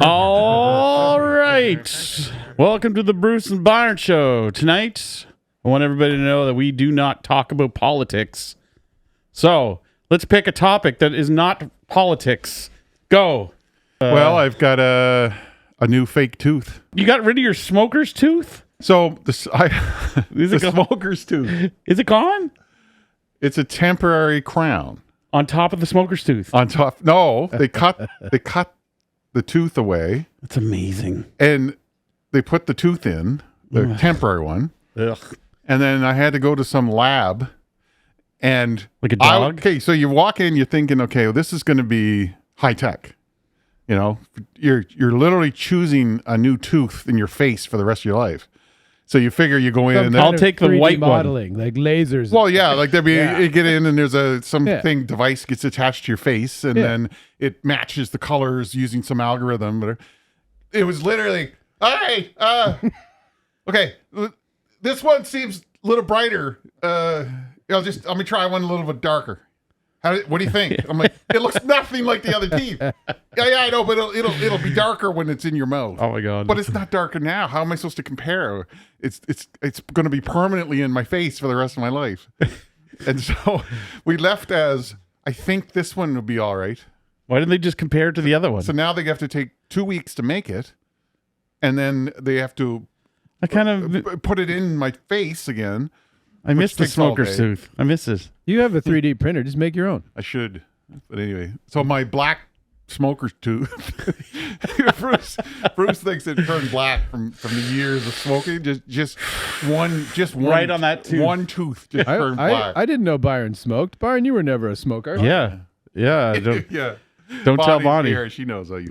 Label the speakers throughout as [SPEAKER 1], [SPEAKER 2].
[SPEAKER 1] All right. Welcome to the Bruce and BYRON Show. Tonight, I want everybody to know that we do not talk about politics. So let's pick a topic that is not politics. Go.
[SPEAKER 2] Well, I've got a new fake tooth.
[SPEAKER 1] You got rid of your smoker's tooth?
[SPEAKER 2] So the smoker's tooth.
[SPEAKER 1] Is it gone?
[SPEAKER 2] It's a temporary crown
[SPEAKER 1] On top of the smoker's tooth.
[SPEAKER 2] on top. No, they cut the tooth away
[SPEAKER 1] That's amazing.
[SPEAKER 2] and they put the tooth in, the temporary one.
[SPEAKER 1] Ugh.
[SPEAKER 2] And then I had to go to some lab and
[SPEAKER 1] Like a dog?
[SPEAKER 2] Okay, so you walk in, you're thinking, okay, well, this is going to be high tech. You know, you're literally choosing a new tooth in your face for the rest of your life. So you figure you go in and
[SPEAKER 1] I'll take the
[SPEAKER 3] 3D
[SPEAKER 1] white one.
[SPEAKER 3] modeling, like lasers.
[SPEAKER 2] well, yeah, like there'd be
[SPEAKER 3] Yeah.
[SPEAKER 2] you get in and there's something device gets attached to your face and then it matches the colors using some algorithm. But it was literally, hey, okay, this one seems a little brighter. Let me try one a little bit darker. What do you think? I'm like, it looks nothing like the other teeth. Yeah, I know, but it'll be darker when it's in your mouth.
[SPEAKER 1] Oh my God.
[SPEAKER 2] But it's not darker now. How am I supposed to compare? It's going to be permanently in my face for the rest of my life. And so we left as, I think this one will be all right.
[SPEAKER 1] Why didn't they just compare it to the other one?
[SPEAKER 2] So now they have to take 2 weeks to make it, and then they have to
[SPEAKER 1] I kind of
[SPEAKER 2] put it in my face again.
[SPEAKER 1] I miss the
[SPEAKER 2] takes all
[SPEAKER 1] smoker's
[SPEAKER 2] day.
[SPEAKER 1] tooth. I miss it.
[SPEAKER 3] You have a 3D printer. Just make your own.
[SPEAKER 2] I should, but anyway. So my black smoker's tooth. Bruce thinks it turned black from the years of smoking. Just one
[SPEAKER 1] Right on that tooth.
[SPEAKER 2] One tooth just turned black.
[SPEAKER 3] I didn't know BYRON smoked. BYRON, you were never a smoker.
[SPEAKER 1] Yeah. Don't,
[SPEAKER 2] Yeah.
[SPEAKER 1] don't tell
[SPEAKER 2] Bonnie's
[SPEAKER 1] Bonnie.
[SPEAKER 2] here. She knows I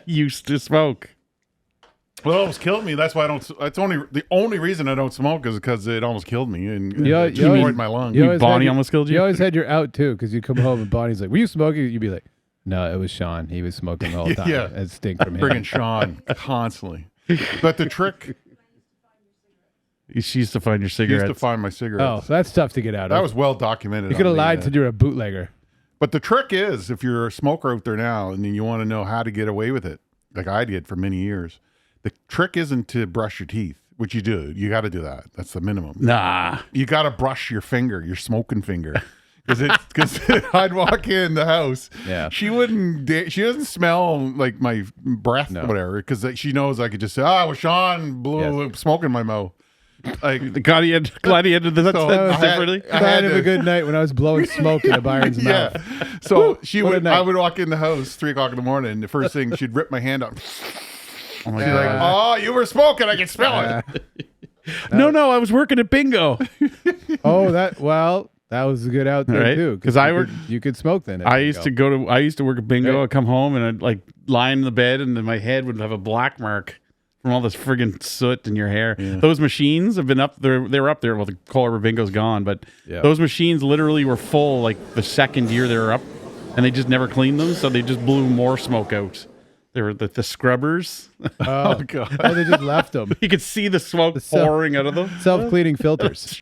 [SPEAKER 1] Used to smoke.
[SPEAKER 2] Well, it almost killed me. That's why I don't. That's the only reason I don't smoke is because it almost killed me and
[SPEAKER 3] You
[SPEAKER 2] destroyed my lungs.
[SPEAKER 3] you always
[SPEAKER 1] Bonnie
[SPEAKER 3] had
[SPEAKER 1] almost killed you?
[SPEAKER 3] You always had your out too, because you come home and Bonnie's like, "Were you smoking?" You'd be like, "No, it was Sean. He was smoking the whole time."
[SPEAKER 2] Yeah.
[SPEAKER 3] It stink from him.
[SPEAKER 2] Bringing Sean constantly. But the trick
[SPEAKER 1] She used to find your
[SPEAKER 2] is
[SPEAKER 1] cigarettes.
[SPEAKER 2] to find my
[SPEAKER 3] Oh,
[SPEAKER 2] cigarettes.
[SPEAKER 3] so that's tough to get out
[SPEAKER 2] That
[SPEAKER 3] of.
[SPEAKER 2] was well documented.
[SPEAKER 3] You could have
[SPEAKER 2] on the,
[SPEAKER 3] lied to you're a bootlegger.
[SPEAKER 2] But the trick is, if you're a smoker out there now and you want to know how to get away with it, like I did for many years, the trick isn't to brush your teeth, which you do. You got to do that. That's the minimum.
[SPEAKER 1] Nah.
[SPEAKER 2] You got to brush your finger, your smoking finger. Because I'd walk in the house.
[SPEAKER 3] Yeah.
[SPEAKER 2] She doesn't smell like my breath or whatever, because she knows I could just say, well, Sean blew smoke in my mouth. Like,
[SPEAKER 1] Glad he ended the
[SPEAKER 2] So
[SPEAKER 1] sentence
[SPEAKER 2] I had-
[SPEAKER 1] differently.
[SPEAKER 2] I had
[SPEAKER 3] Kind of
[SPEAKER 2] to-
[SPEAKER 3] a good night when I was blowing smoke into BYRON's mouth.
[SPEAKER 2] So
[SPEAKER 3] what a night.
[SPEAKER 2] I would walk in the house 3 o'clock in the morning, and the first thing she'd rip my hand out.
[SPEAKER 1] Oh my
[SPEAKER 2] She's like,
[SPEAKER 1] God.
[SPEAKER 2] "Oh, you were smoking. I can smell it."
[SPEAKER 1] No, I was working at bingo.
[SPEAKER 3] Oh, that was a good out there
[SPEAKER 1] Right?
[SPEAKER 3] too.
[SPEAKER 1] 'Cause
[SPEAKER 3] you could smoke then.
[SPEAKER 1] I used to work at bingo.
[SPEAKER 3] Right.
[SPEAKER 1] I'd come home and I'd like lie in the bed and then my head would have a black mark from all this friggin' soot in your hair.
[SPEAKER 2] Yeah.
[SPEAKER 1] Those machines have been up there. They were up there. Well, the Color Bingo's gone, but those machines literally were full like the second year they were up, and they just never cleaned them, so they just blew more smoke out. They were the scrubbers.
[SPEAKER 2] Oh God!
[SPEAKER 3] Oh, they just left them.
[SPEAKER 1] You could see the smoke pouring out of them.
[SPEAKER 3] Self-cleaning filters.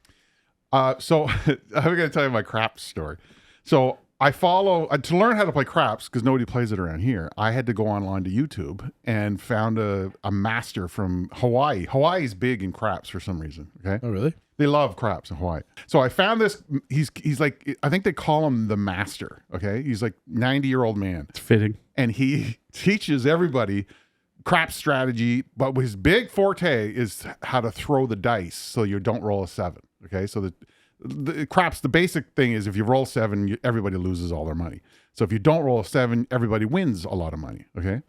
[SPEAKER 2] So I'm going to tell you my craps story. So I follow to learn how to play craps, because nobody plays it around here. I had to go online to YouTube and found a master from Hawaii. Hawaii's big in craps for some reason. Okay.
[SPEAKER 3] Oh, really?
[SPEAKER 2] They love craps in Hawaii. So I found this. He's like, I think they call him the master. Okay. He's like 90-year-old man.
[SPEAKER 1] It's fitting.
[SPEAKER 2] And he teaches everybody crap strategy, but his big forte is how to throw the dice so you don't roll a 7. Okay. So the craps, the basic thing is if you roll 7, everybody loses all their money. So if you don't roll a 7, everybody wins a lot of money. Okay.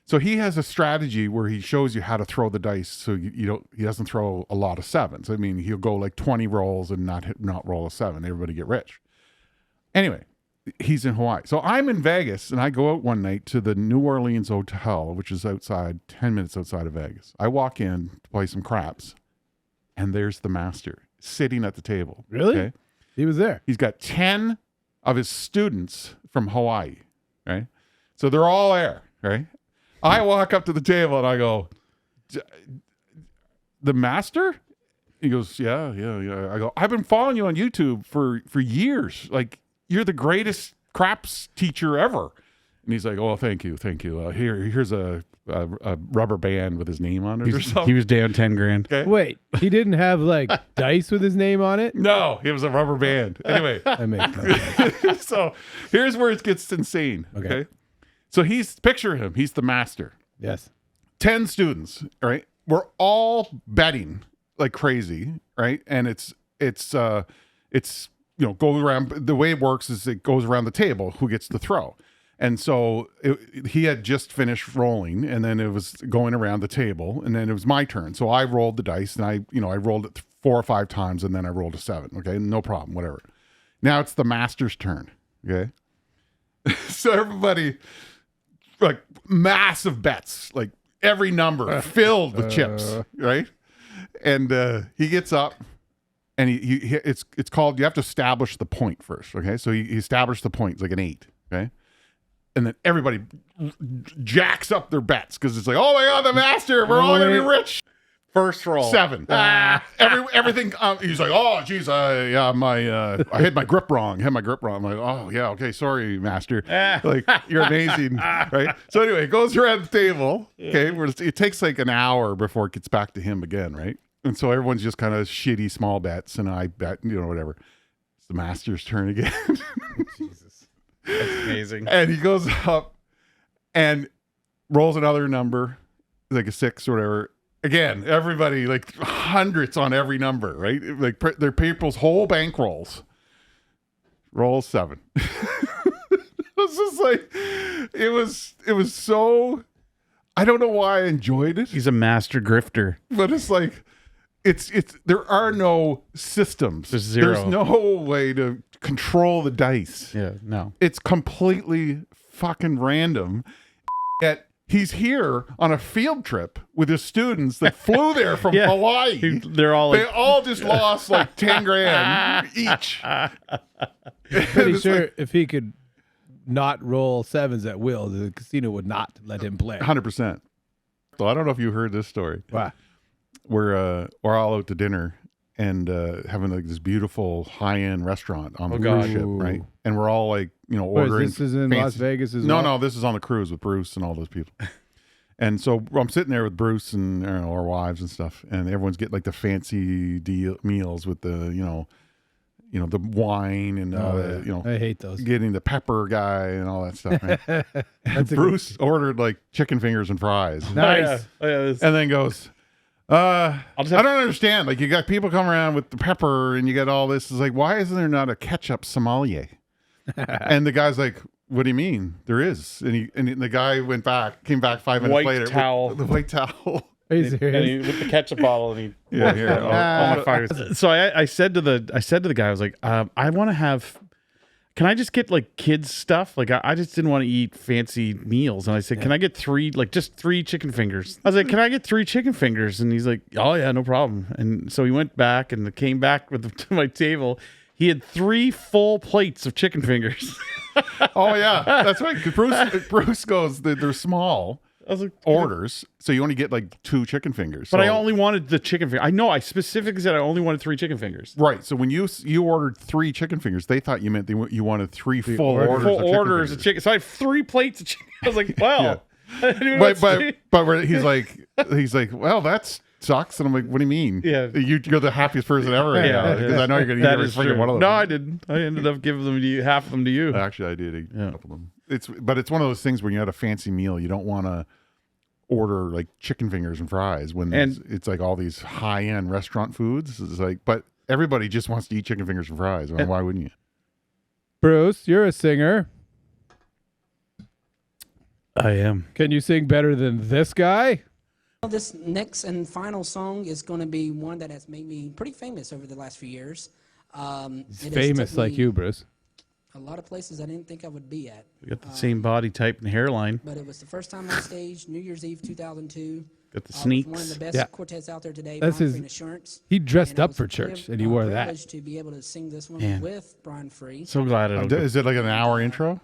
[SPEAKER 2] So he has a strategy where he shows you how to throw the dice so he doesn't throw a lot of 7s. I mean, he'll go like 20 rolls and not roll a 7. Everybody get rich. Anyway, he's in Hawaii. So I'm in Vegas, and I go out one night to the New Orleans Hotel, which is 10 minutes outside of Vegas. I walk in to play some craps, and there's the master sitting at the table.
[SPEAKER 3] Really?
[SPEAKER 2] Okay?
[SPEAKER 3] He was there.
[SPEAKER 2] He's got 10 of his students from Hawaii, right? So they're all there, right? I walk up to the table and I go, "The master?" He goes, yeah. I go, I've been following you on YouTube for years. Like, you're the greatest craps teacher ever. And he's like, oh, thank you. Here's a rubber band with his name on it or something.
[SPEAKER 1] He was down 10 grand.
[SPEAKER 2] Okay.
[SPEAKER 3] Wait, he didn't have like dice with his name on it?
[SPEAKER 2] No, it was a rubber band. Anyway,
[SPEAKER 3] That makes sense.
[SPEAKER 2] so here's where it gets insane. Okay. So picture him. He's the master.
[SPEAKER 3] Yes.
[SPEAKER 2] 10 students, right? We're all betting like crazy, right? And it's go around. The way it works is it goes around the table who gets to throw. And so he had just finished rolling, and then it was going around the table, and then it was my turn. So I rolled the dice, and I rolled it 4 or 5 times, and then I rolled a 7. Okay, no problem, whatever. Now it's the master's turn. Okay, so everybody, like, massive bets, like every number filled with chips, right? And he gets up, and it's called, you have to establish the point first. Okay, so he established the point. It's like an 8. Okay. And then everybody jacks up their bets because it's like, oh my God, the master, we're all gonna be rich.
[SPEAKER 1] First roll.
[SPEAKER 2] 7. Everything. He's like, oh, geez, I had my grip wrong. I'm like, oh yeah, okay, sorry, master. Like, you're amazing, right? So anyway, it goes around the table. Okay, it takes like an hour before it gets back to him again, right? And so everyone's just kind of shitty small bets, and I bet, whatever. It's the master's turn again.
[SPEAKER 1] Jesus. That's amazing.
[SPEAKER 2] And he goes up and rolls another number, like a 6 or whatever. Again, everybody, like, hundreds on every number, right? Like, their people's whole bankrolls. Roll 7. It was just like, it was so, I don't know why I enjoyed it.
[SPEAKER 1] He's a master grifter.
[SPEAKER 2] But it's like, there are no systems.
[SPEAKER 1] There's zero.
[SPEAKER 2] There's no way to control the dice.
[SPEAKER 1] Yeah, no.
[SPEAKER 2] It's completely fucking random. Yet he's here on a field trip with his students that flew there from Hawaii.
[SPEAKER 1] They
[SPEAKER 2] all just lost like 10 grand each.
[SPEAKER 3] Pretty sure if he could not roll 7s at will, the casino would not let him play.
[SPEAKER 2] 100%. So I don't know if you heard this story.
[SPEAKER 3] Wow.
[SPEAKER 2] We're all out to dinner and having like this beautiful high-end restaurant on the cruise ship, right? And we're all like, ordering.
[SPEAKER 3] This is in Las Vegas as
[SPEAKER 2] well?
[SPEAKER 3] well?
[SPEAKER 2] No, this is on the cruise with Bruce and all those people. And so I'm sitting there with Bruce and our wives and stuff, and everyone's getting like the fancy meals with the, the wine and
[SPEAKER 3] I hate those.
[SPEAKER 2] Getting the pepper guy and all that stuff. Right? Bruce ordered like chicken fingers and fries.
[SPEAKER 3] Nice.
[SPEAKER 2] And then goes, I don't understand. Like, you got people coming around with the pepper and you got all this. It's like, why isn't there not a ketchup sommelier? And the guy's like, what do you mean? There is. And the guy came back 5 minutes later.
[SPEAKER 1] The
[SPEAKER 2] white towel.
[SPEAKER 3] Are you serious?
[SPEAKER 1] With the ketchup bottle, and he
[SPEAKER 2] here.
[SPEAKER 1] So I said to the guy, I was like, I want to have. Can I just get like kids stuff? Like, I just didn't want to eat fancy meals. And I said, can I get 3, like just 3 chicken fingers? I was like, can I get 3 chicken fingers? And he's like, oh yeah, no problem. And so he went back and came back to my table. He had 3 full plates of chicken fingers.
[SPEAKER 2] Oh yeah, that's right. Bruce goes, they're small.
[SPEAKER 1] I was like,
[SPEAKER 2] orders, so you only get like 2 chicken fingers.
[SPEAKER 1] But I only wanted the chicken finger. I know. I specifically said I only wanted 3 chicken fingers.
[SPEAKER 2] Right. So when you ordered 3 chicken fingers, they thought you meant you wanted 3 full orders of chicken.
[SPEAKER 1] So I have 3 plates of chicken. I was like, wow.
[SPEAKER 2] But he's like, well, that sucks. And I'm like, what do you mean?
[SPEAKER 1] Yeah,
[SPEAKER 2] you're the happiest person ever right now, because I know you're gonna eat every freaking one of them.
[SPEAKER 1] No, I didn't. I ended up giving them to you, half of them to you.
[SPEAKER 2] Actually, I did eat a couple of them. It's one of those things when you're at a fancy meal, you don't want to order like chicken fingers and fries when it's like all these high-end restaurant foods. It's like, but everybody just wants to eat chicken fingers and fries. I mean, why wouldn't you?
[SPEAKER 3] Bruce, you're a singer.
[SPEAKER 1] I am.
[SPEAKER 3] Can you sing better than this guy?
[SPEAKER 4] This next and final song is going to be one that has made me pretty famous over the last few years.
[SPEAKER 3] He's famous like you, Bruce.
[SPEAKER 4] A lot of places I didn't think I would be at.
[SPEAKER 1] We got the same body type and hairline.
[SPEAKER 4] But it was the first time on stage, New Year's Eve 2002.
[SPEAKER 1] Got the sneaks.
[SPEAKER 4] One of the best quartets out there today.
[SPEAKER 3] That's
[SPEAKER 4] Brian Free Assurance.
[SPEAKER 3] He dressed up for church and he wore that.
[SPEAKER 4] Privileged to be able to sing this one with Brian Free.
[SPEAKER 1] So glad
[SPEAKER 2] Is it like an hour intro?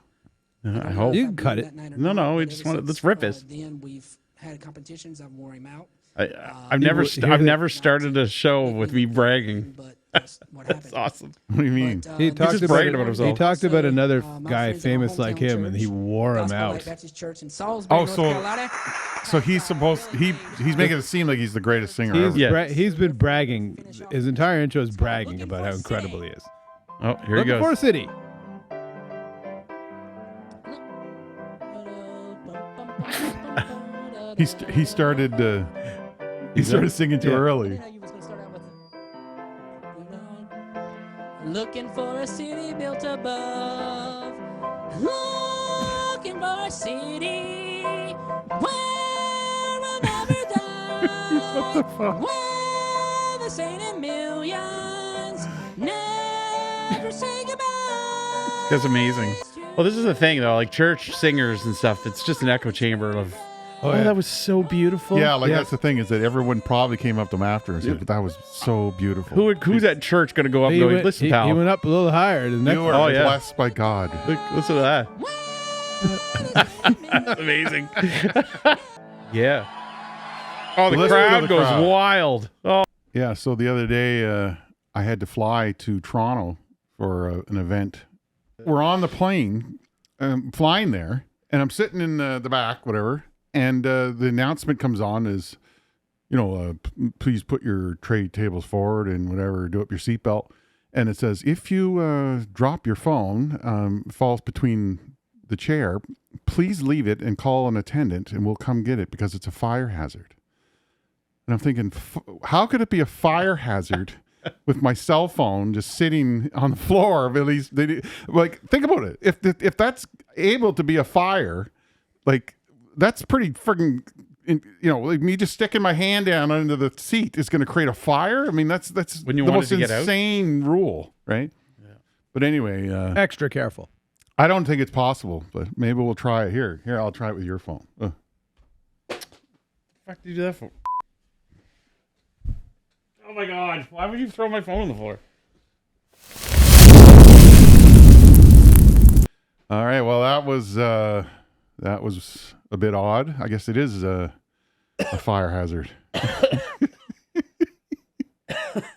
[SPEAKER 1] I hope
[SPEAKER 3] you can cut it.
[SPEAKER 1] No, we just want to. Let's rip it.
[SPEAKER 4] Then we've had competitions. I've wore him out.
[SPEAKER 1] I've never started a show with me bragging.
[SPEAKER 4] But that's what happened.
[SPEAKER 1] That's awesome.
[SPEAKER 2] What do you mean?
[SPEAKER 3] He talked
[SPEAKER 1] just
[SPEAKER 3] about
[SPEAKER 1] bragging about himself.
[SPEAKER 3] He talked about another
[SPEAKER 4] my
[SPEAKER 3] guy
[SPEAKER 4] friends in my
[SPEAKER 3] famous like
[SPEAKER 4] hometown
[SPEAKER 3] him, and he
[SPEAKER 4] church,
[SPEAKER 3] wore him
[SPEAKER 4] Gospel Light
[SPEAKER 3] out.
[SPEAKER 4] Baptist Church in Salisbury, North Carolina.
[SPEAKER 2] So he's supposed he's making it seem like he's the greatest singer ever.
[SPEAKER 1] Yeah.
[SPEAKER 3] He's been bragging. His entire intro is bragging about how incredible he is.
[SPEAKER 1] Oh, here he
[SPEAKER 3] Looking for a
[SPEAKER 1] goes.
[SPEAKER 3] city.
[SPEAKER 2] He started singing too early.
[SPEAKER 4] Looking for a city built above. Looking for a city where we'll never die.
[SPEAKER 2] What the fuck?
[SPEAKER 4] Where the saint in millions never say goodbye.
[SPEAKER 1] That's amazing. Well, this is the thing though, like church singers and stuff. It's just an echo chamber of. Oh,
[SPEAKER 3] yeah.
[SPEAKER 1] that was so beautiful.
[SPEAKER 2] Yeah, like
[SPEAKER 3] Yeah.
[SPEAKER 2] that's the thing is that everyone probably came up to him after and said, "That was so beautiful."
[SPEAKER 1] Who's at church gonna go up and
[SPEAKER 3] He
[SPEAKER 1] go,
[SPEAKER 3] went,
[SPEAKER 1] listen,
[SPEAKER 3] he,
[SPEAKER 1] pal?
[SPEAKER 3] he went up a little higher. The next
[SPEAKER 2] You were
[SPEAKER 1] Oh, yeah.
[SPEAKER 2] blessed by God.
[SPEAKER 1] Listen to that. Amazing. Yeah. Oh, the
[SPEAKER 2] Listen to
[SPEAKER 1] crowd
[SPEAKER 2] the
[SPEAKER 1] goes
[SPEAKER 2] crowd.
[SPEAKER 1] wild. Oh,
[SPEAKER 2] Yeah, so the other day I had to fly to Toronto for an event. We're on the plane, flying there, and I'm sitting in the back, whatever, and the announcement comes on is, please put your tray tables forward and whatever, do up your seatbelt. And it says, if you drop your phone, falls between the chair, please leave it and call an attendant and we'll come get it because it's a fire hazard. And I'm thinking, how could it be a fire hazard with my cell phone just sitting on the floor? At least, think about it. If that's able to be a fire, like that's pretty freaking, like me just sticking my hand down under the seat is going to create a fire. I mean, that's
[SPEAKER 1] When you
[SPEAKER 2] the
[SPEAKER 1] wanted
[SPEAKER 2] most
[SPEAKER 1] to get out?
[SPEAKER 2] insane rule, right? Yeah. But anyway,
[SPEAKER 3] extra careful.
[SPEAKER 2] I don't think it's possible, but maybe we'll try it here. Here, I'll try it with your phone.
[SPEAKER 1] fuck did you do that for? Oh my god! Why would you throw my phone on the floor?
[SPEAKER 2] All right. Well, that was a bit odd. I guess it is a fire hazard.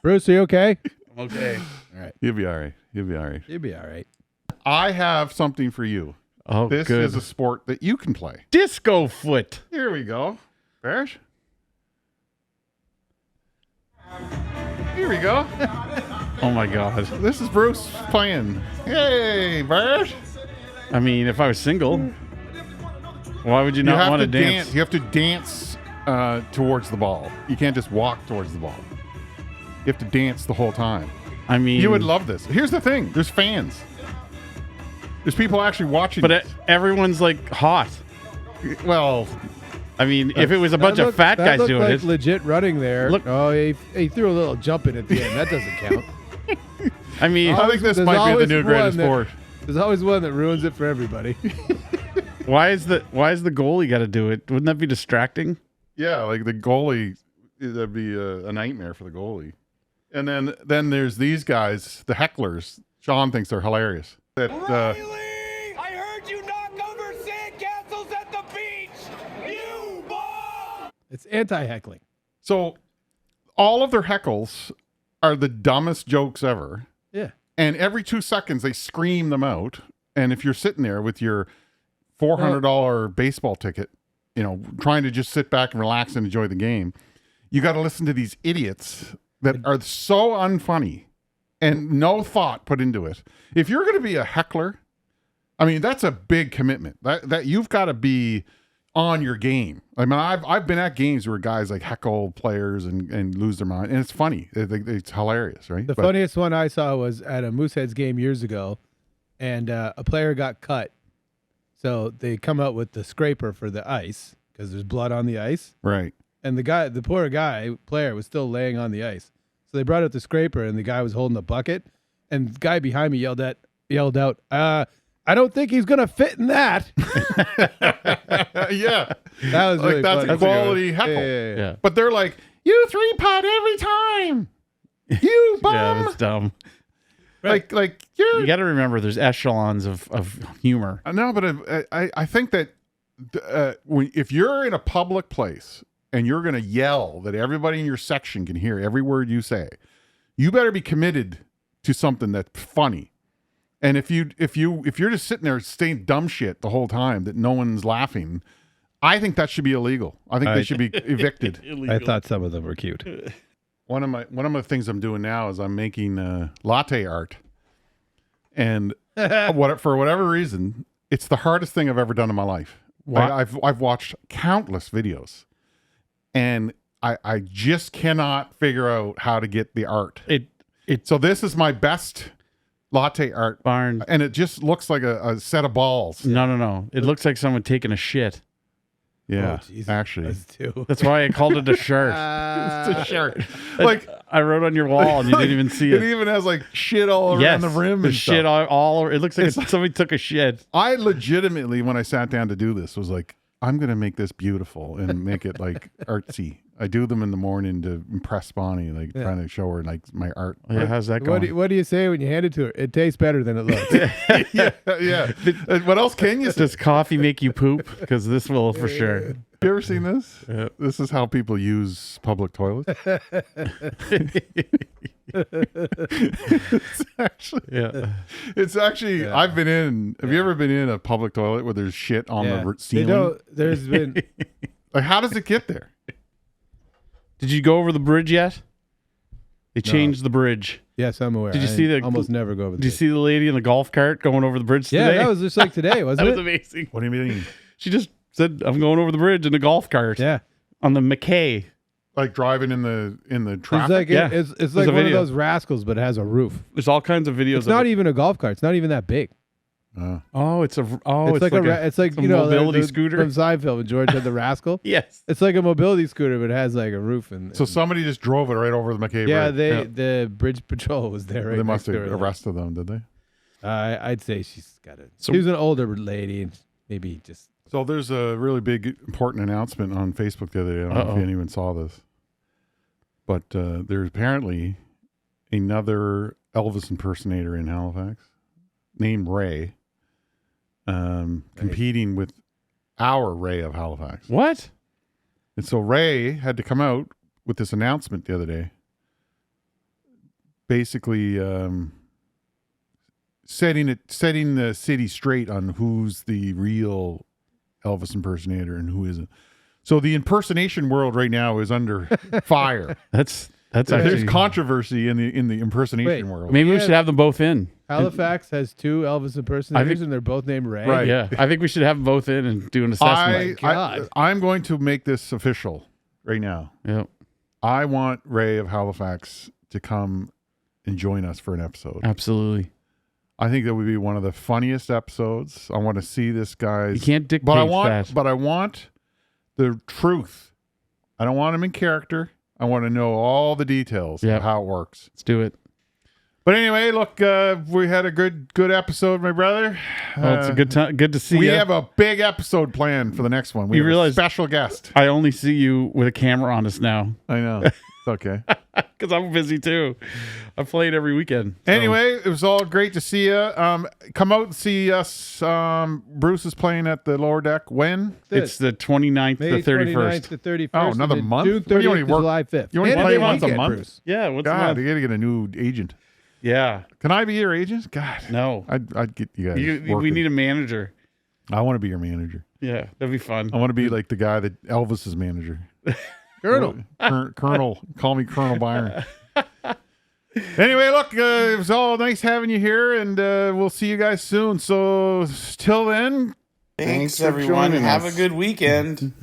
[SPEAKER 3] Bruce, are you okay?
[SPEAKER 1] I'm okay.
[SPEAKER 3] All right.
[SPEAKER 2] You'll be all right. You'll be all right.
[SPEAKER 3] You'll be all right.
[SPEAKER 2] I have something for you.
[SPEAKER 1] Oh,
[SPEAKER 2] This
[SPEAKER 1] good.
[SPEAKER 2] is a sport that you can play.
[SPEAKER 1] Disco foot.
[SPEAKER 2] Here we go. Barish? Here we go.
[SPEAKER 1] Oh my god.
[SPEAKER 2] This is Bruce playing. Hey, Barish.
[SPEAKER 1] I mean, if I was single, why would you not want to dance?
[SPEAKER 2] You have to dance towards the ball. You can't just walk towards the ball. You have to dance the whole time.
[SPEAKER 1] I mean,
[SPEAKER 2] You would love this. Here's the thing. There's fans. There's people actually watching.
[SPEAKER 1] but
[SPEAKER 2] this.
[SPEAKER 1] everyone's like hot.
[SPEAKER 2] Well,
[SPEAKER 1] I mean, if it was a bunch of fat
[SPEAKER 3] that
[SPEAKER 1] guys
[SPEAKER 3] looked
[SPEAKER 1] doing
[SPEAKER 3] like
[SPEAKER 1] it,
[SPEAKER 3] legit running there.
[SPEAKER 1] Look-
[SPEAKER 3] Oh, he threw a little jump in at the end. That doesn't count.
[SPEAKER 1] I mean,
[SPEAKER 2] I think this
[SPEAKER 3] There's
[SPEAKER 2] might be the
[SPEAKER 3] always
[SPEAKER 2] new greatest
[SPEAKER 3] one that-
[SPEAKER 2] sport.
[SPEAKER 3] There's always one that ruins it for everybody.
[SPEAKER 1] why is the goalie got to do it? Wouldn't that be distracting?
[SPEAKER 2] Yeah, like the goalie, that'd be a nightmare for the goalie. And then there's these guys, the hecklers. Sean thinks they're hilarious. That
[SPEAKER 5] I heard you knock over sandcastles at the beach. You ball.
[SPEAKER 3] It's anti-heckling.
[SPEAKER 2] so all of their heckles are the dumbest jokes ever.
[SPEAKER 3] Yeah.
[SPEAKER 2] And every 2 seconds they scream them out. And if you're sitting there with your $400 baseball ticket, trying to just sit back and relax and enjoy the game, you got to listen to these idiots that are so unfunny and no thought put into it. If you're going to be a heckler, I mean, that's a big commitment. That you've got to be on your game. I mean, I've been at games where guys like heckle players and lose their mind, and it's funny. It's hilarious, right?
[SPEAKER 3] The funniest one I saw was at a Mooseheads game years ago, and a player got cut. So they come out with the scraper for the ice because there's blood on the ice.
[SPEAKER 2] Right.
[SPEAKER 3] And the poor player was still laying on the ice. So they brought out the scraper, and the guy was holding a bucket. And the guy behind me yelled out, I don't think he's gonna fit in that.
[SPEAKER 2] Yeah.
[SPEAKER 3] That was really
[SPEAKER 2] That's
[SPEAKER 3] funny.
[SPEAKER 2] a quality heckle.
[SPEAKER 1] Yeah.
[SPEAKER 2] But they're like, you 3-putt every time. You bum.
[SPEAKER 1] Yeah, that's dumb.
[SPEAKER 2] like
[SPEAKER 1] You got to remember, there's echelons of humor.
[SPEAKER 2] No, but I think that if you're in a public place and you're going to yell that everybody in your section can hear every word you say, you better be committed to something that's funny. And if you're just sitting there saying dumb shit the whole time that no one's laughing, I think that should be illegal. I think they should be evicted.
[SPEAKER 3] I thought some of them were cute.
[SPEAKER 2] One of the things I'm doing now is I'm making latte art, and for whatever reason, it's the hardest thing I've ever done in my life. I've watched countless videos, and I just cannot figure out how to get the art. So this is my best latte art,
[SPEAKER 1] Barn.
[SPEAKER 2] and it just looks like a set of balls.
[SPEAKER 1] No. It looks like someone taking a shit.
[SPEAKER 2] Yeah,
[SPEAKER 3] Oh, Jesus.
[SPEAKER 2] actually,
[SPEAKER 3] That's two.
[SPEAKER 1] That's why I called it a shirt.
[SPEAKER 2] it's a shirt. Like
[SPEAKER 1] I wrote on your wall and you didn't even see it.
[SPEAKER 2] It even has like shit all around the rim.
[SPEAKER 1] There's
[SPEAKER 2] and
[SPEAKER 1] shit
[SPEAKER 2] stuff.
[SPEAKER 1] all over. It looks like somebody took a shit.
[SPEAKER 2] I legitimately, when I sat down to do this, was like, I'm going to make this beautiful and make it like artsy. I do them in the morning to impress Bonnie, like trying to show her like my art.
[SPEAKER 1] Yeah, how's that going?
[SPEAKER 3] What do you say when you hand it to her? It tastes better than it looks.
[SPEAKER 2] yeah. What else can you say?
[SPEAKER 1] Does coffee make you poop? Because this will for sure.
[SPEAKER 2] You ever seen this?
[SPEAKER 1] Yeah.
[SPEAKER 2] This is how people use public toilets. It's actually. I've been in. Have you ever been in a public toilet where there's shit on the ceiling?
[SPEAKER 3] There's been.
[SPEAKER 2] Like, how does it get there?
[SPEAKER 1] Did you go over the bridge yet? They changed the bridge.
[SPEAKER 3] Yes, I'm aware.
[SPEAKER 1] Did you see the?
[SPEAKER 3] Almost never go over.
[SPEAKER 1] Did you see the lady in the golf cart going over the bridge today?
[SPEAKER 3] Yeah, that was just like today, wasn't
[SPEAKER 1] That
[SPEAKER 3] it?
[SPEAKER 1] was amazing.
[SPEAKER 2] What do you mean?
[SPEAKER 1] She just said, "I'm going over the bridge in a golf cart."
[SPEAKER 3] Yeah.
[SPEAKER 1] On the McKay.
[SPEAKER 2] Like driving in the
[SPEAKER 3] It's
[SPEAKER 2] traffic?
[SPEAKER 3] like
[SPEAKER 1] Yeah.
[SPEAKER 3] it's
[SPEAKER 1] There's
[SPEAKER 3] like
[SPEAKER 1] a
[SPEAKER 3] one of
[SPEAKER 1] video.
[SPEAKER 3] those rascals, but it has a roof.
[SPEAKER 1] There's all kinds of videos.
[SPEAKER 3] It's not even a golf cart. It's not even that big.
[SPEAKER 1] Oh, it's
[SPEAKER 3] It's like
[SPEAKER 1] a
[SPEAKER 3] you know
[SPEAKER 1] mobility scooter
[SPEAKER 3] from Seinfeld when George had the rascal.
[SPEAKER 1] Yes.
[SPEAKER 3] It's like a mobility scooter, but it has like a roof and.
[SPEAKER 2] So somebody just drove it right over the McKay
[SPEAKER 3] yeah,
[SPEAKER 2] Bridge.
[SPEAKER 3] the bridge patrol was there. Right
[SPEAKER 2] They must
[SPEAKER 3] next
[SPEAKER 2] have
[SPEAKER 3] to her.
[SPEAKER 2] arrested them, did they?
[SPEAKER 3] I'd say she's got it.
[SPEAKER 1] So-
[SPEAKER 3] She was an older lady, and maybe just.
[SPEAKER 2] So there's a really big, important announcement on Facebook the other day. I don't know if anyone saw this. But there's apparently another Elvis impersonator in Halifax named Ray, competing with our Ray of Halifax.
[SPEAKER 1] What?
[SPEAKER 2] And so Ray had to come out with this announcement the other day, basically setting the city straight on who's the real Elvis impersonator and who isn't. So the impersonation world right now is under fire.
[SPEAKER 1] That's
[SPEAKER 2] There's
[SPEAKER 1] actually
[SPEAKER 2] controversy in the impersonation world.
[SPEAKER 1] maybe we should have them both in.
[SPEAKER 3] Halifax has two Elvis impersonators, and they're both named Ray.
[SPEAKER 2] Right.
[SPEAKER 1] Yeah, I think we should have them both in and do an assessment.
[SPEAKER 2] I'm going to make this official right now.
[SPEAKER 1] Yep.
[SPEAKER 2] I want Ray of Halifax to come and join us for an episode.
[SPEAKER 1] Absolutely.
[SPEAKER 2] I think that would be one of the funniest episodes. I want to see this guy's.
[SPEAKER 1] You can't dictate
[SPEAKER 2] but I want,
[SPEAKER 1] that.
[SPEAKER 2] But I want the truth. I don't want him in character. I want to know all the details of how it works.
[SPEAKER 1] Let's do it.
[SPEAKER 2] But anyway, look, we had a good episode, my brother.
[SPEAKER 1] Well, it's a good time. Good to see
[SPEAKER 2] We
[SPEAKER 1] you.
[SPEAKER 2] have a big episode planned for the next one. We
[SPEAKER 1] You
[SPEAKER 2] have
[SPEAKER 1] realize-
[SPEAKER 2] a special guest.
[SPEAKER 1] I only see you with a camera on us now
[SPEAKER 2] I know. It's okay.
[SPEAKER 1] because I'm busy too. I play it every weekend. So.
[SPEAKER 2] Anyway, it was all great to see you. Come out and see us. Bruce is playing at the lower deck. When?
[SPEAKER 1] It's the 29th,
[SPEAKER 3] May
[SPEAKER 1] the 31st.
[SPEAKER 3] 29th to 31st.
[SPEAKER 2] Oh, another
[SPEAKER 3] and
[SPEAKER 2] month?
[SPEAKER 3] June
[SPEAKER 2] What do you
[SPEAKER 3] 30th
[SPEAKER 2] only
[SPEAKER 3] to
[SPEAKER 2] work-
[SPEAKER 3] July 5th.
[SPEAKER 2] you only
[SPEAKER 3] And
[SPEAKER 2] play
[SPEAKER 3] every
[SPEAKER 2] once a
[SPEAKER 3] weekend,
[SPEAKER 2] month?
[SPEAKER 3] Bruce.
[SPEAKER 1] Yeah, what's the
[SPEAKER 2] God,
[SPEAKER 1] month?
[SPEAKER 2] you got to get a new agent.
[SPEAKER 1] Yeah.
[SPEAKER 2] Can I be your agent? God,
[SPEAKER 1] No.
[SPEAKER 2] I'd get you guys.
[SPEAKER 1] We
[SPEAKER 2] working.
[SPEAKER 1] need a manager.
[SPEAKER 2] I want to be your manager.
[SPEAKER 1] Yeah, that'd be fun.
[SPEAKER 2] I want to be like the guy that Elvis's manager.
[SPEAKER 3] Colonel.
[SPEAKER 2] Colonel. Call me Colonel Byron. Anyway, look, it was all nice having you here, and we'll see you guys soon. So, till then,
[SPEAKER 6] Thanks everyone. Have a good weekend.